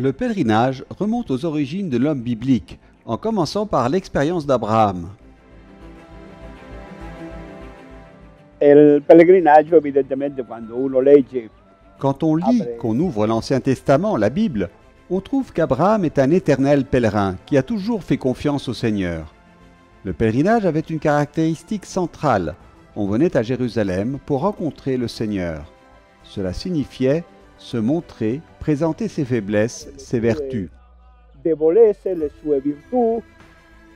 Le pèlerinage remonte aux origines de l'homme biblique, en commençant par l'expérience d'Abraham. Il pellegrinaggio evidentemente quando uno legge Quand on lit, qu'on ouvre l'Ancien Testament, la Bible, on trouve qu'Abraham est un éternel pèlerin qui a toujours fait confiance au Seigneur. Le pèlerinage avait une caractéristique centrale. On venait à Jérusalem pour rencontrer le Seigneur. Cela signifiait se montrer, présenter ses faiblesses, ses vertus. debolezze, le sue virtù.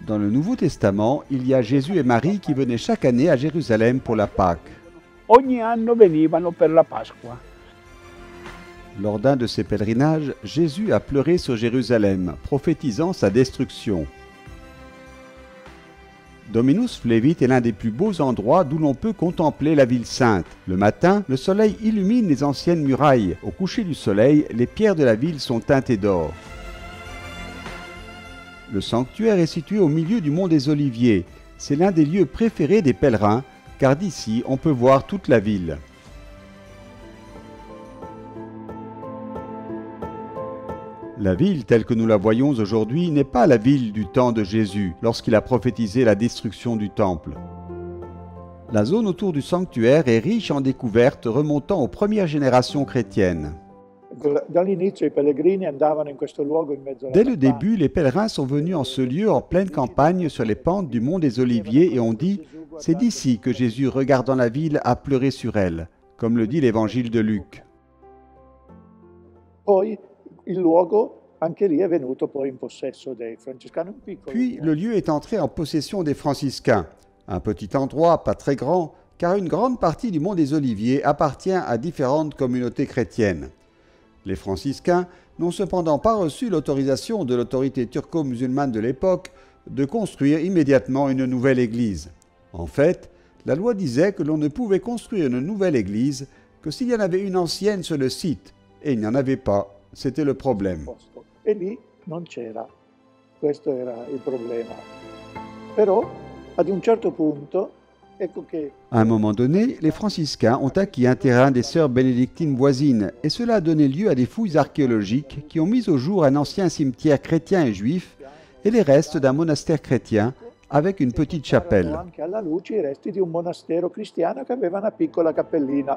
Dans le Nouveau Testament, il y a Jésus et Marie qui venaient chaque année à Jérusalem pour la Pâque. Ogni anno venivano per la Pasqua. Lors d'un de ces pèlerinages, Jésus a pleuré sur Jérusalem, prophétisant sa destruction. Dominus Flevit est l'un des plus beaux endroits d'où l'on peut contempler la ville sainte. Le matin, le soleil illumine les anciennes murailles. Au coucher du soleil, les pierres de la ville sont teintées d'or. Le sanctuaire est situé au milieu du mont des Oliviers. C'est l'un des lieux préférés des pèlerins, car d'ici, on peut voir toute la ville. La ville telle que nous la voyons aujourd'hui n'est pas la ville du temps de Jésus, lorsqu'il a prophétisé la destruction du temple. La zone autour du sanctuaire est riche en découvertes remontant aux premières générations chrétiennes. Dall'inizio i pellegrini andavano in questo luogo in mezzo alla Dès le campagna. début, les pèlerins sont venus en ce lieu en pleine campagne sur les pentes du mont des Oliviers et ont dit « C'est d'ici que Jésus, regardant la ville, a pleuré sur elle », comme le dit l'évangile de Luc. Poi il luogo anche lì è venuto poi in possesso dei francescani, un piccolo. Puis le lieu est entré en possession des franciscains. Un petit endroit, pas très grand, car une grande partie du mont des Oliviers appartient à différentes communautés chrétiennes. Les franciscains n'ont cependant pas reçu l'autorisation de l'autorité turco-musulmane de l'époque de construire immédiatement une nouvelle église. En fait, la loi disait que l'on ne pouvait construire une nouvelle église que s'il y en avait une ancienne sur le site, et il n'y en avait pas. C'était le problème. Posto. E lì non c'era. Questo era il problema. Però ad un certo punto ecco che À un moment donné, les franciscains ont acquis un terrain des sœurs bénédictines voisines et cela a donné lieu à des fouilles archéologiques qui ont mis au jour un ancien cimetière chrétien et juif et les restes d'un monastère chrétien avec une petite chapelle. erano anche alla luce i resti di un monastero cristiano che aveva una piccola cappellina.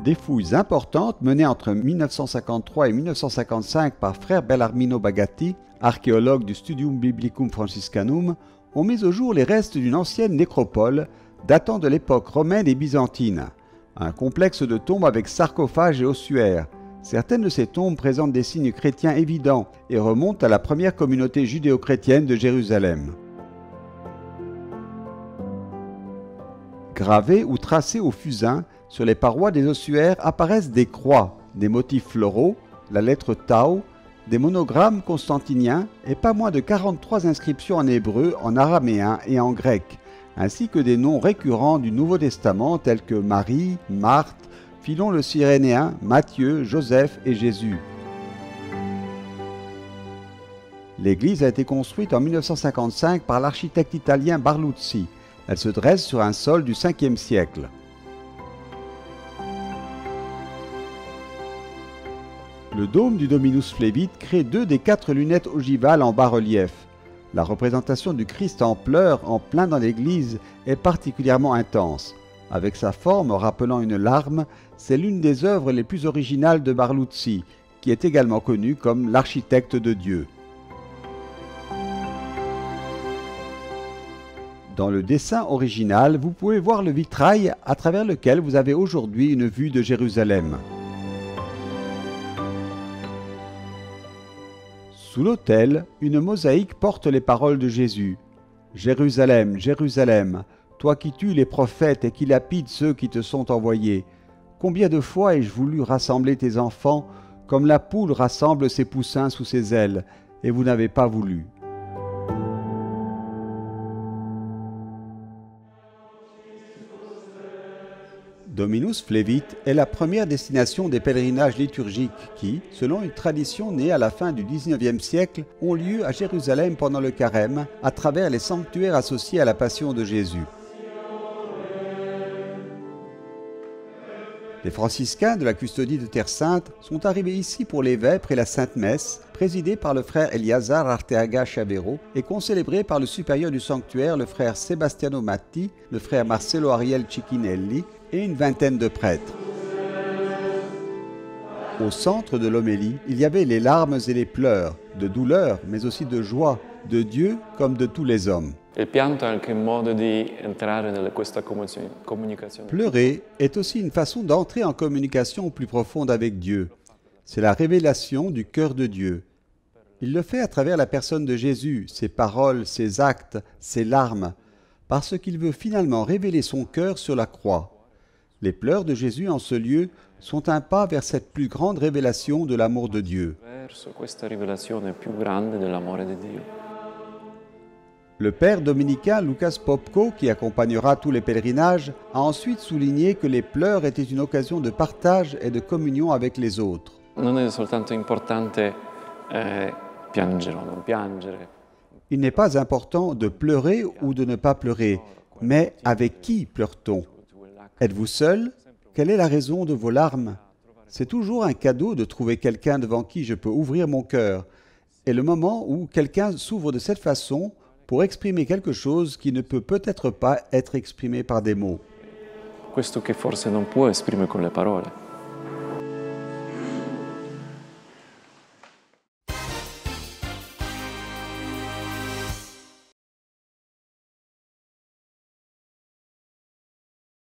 Des fouilles importantes menées entre 1953 et 1955 par frère Bellarmino Bagatti, archéologue du Studium Biblicum Franciscanum, ont mis au jour les restes d'une ancienne nécropole datant de l'époque romaine et byzantine. Un complexe de tombes avec sarcophages et ossuaires. Certaines de ces tombes présentent des signes chrétiens évidents et remontent à la première communauté judéo-chrétienne de Jérusalem. Gravés ou tracés au fusain, sur les parois des ossuaires apparaissent des croix, des motifs floraux, la lettre Tau, des monogrammes constantiniens et pas moins de 43 inscriptions en hébreu, en araméen et en grec, ainsi que des noms récurrents du Nouveau Testament tels que Marie, Marthe, Philon le Cyrénéen, Matthieu, Joseph et Jésus. L'église a été construite en 1955 par l'architecte italien Barluzzi. Elle se dresse sur un sol du 5e siècle. Le dôme du Dominus Flevit crée 2 des 4 lunettes ogivales en bas-relief. La représentation du Christ en pleurs en plein dans l'église est particulièrement intense. Avec sa forme rappelant une larme, c'est l'une des œuvres les plus originales de Barluzzi, qui est également connu comme l'architecte de Dieu. Dans le dessin original, vous pouvez voir le vitrail à travers lequel vous avez aujourd'hui une vue de Jérusalem. Sous l'autel, une mosaïque porte les paroles de Jésus. « Jérusalem, Jérusalem, toi qui tues les prophètes et qui lapides ceux qui te sont envoyés, combien de fois ai-je voulu rassembler tes enfants comme la poule rassemble ses poussins sous ses ailes, et vous n'avez pas voulu. » Dominus Flevit est la première destination des pèlerinages liturgiques qui, selon une tradition née à la fin du XIXe siècle, ont lieu à Jérusalem pendant le carême, à travers les sanctuaires associés à la Passion de Jésus. Les franciscains de la custodie de Terre Sainte sont arrivés ici pour les vêpres et la Sainte Messe, présidée par le frère Eliazar Arteaga Chavero et concélébrée par le supérieur du sanctuaire, le frère Sebastiano Matti, le frère Marcello Ariel Cicchinelli et une vingtaine de prêtres. Au centre de l'homélie, il y avait les larmes et les pleurs, de douleur mais aussi de joie, de Dieu comme de tous les hommes. Pleurer est aussi une façon d'entrer en communication plus profonde avec Dieu. C'est la révélation du cœur de Dieu. Il le fait à travers la personne de Jésus, ses paroles, ses actes, ses larmes, parce qu'il veut finalement révéler son cœur sur la croix. Les pleurs de Jésus en ce lieu sont un pas vers cette plus grande révélation de l'amour de Dieu. Le père dominicain Lucas Popko, qui accompagnera tous les pèlerinages, a ensuite souligné que les pleurs étaient une occasion de partage et de communion avec les autres. Il n'est pas important de pleurer ou de ne pas pleurer, mais avec qui pleure-t-on? Êtes-vous seul? Quelle est la raison de vos larmes? C'est toujours un cadeau de trouver quelqu'un devant qui je peux ouvrir mon cœur. Et le moment où quelqu'un s'ouvre de cette façon pour exprimer quelque chose qui ne peut-être pas être exprimé par des mots. Questo che forse non può esprimere con le parole.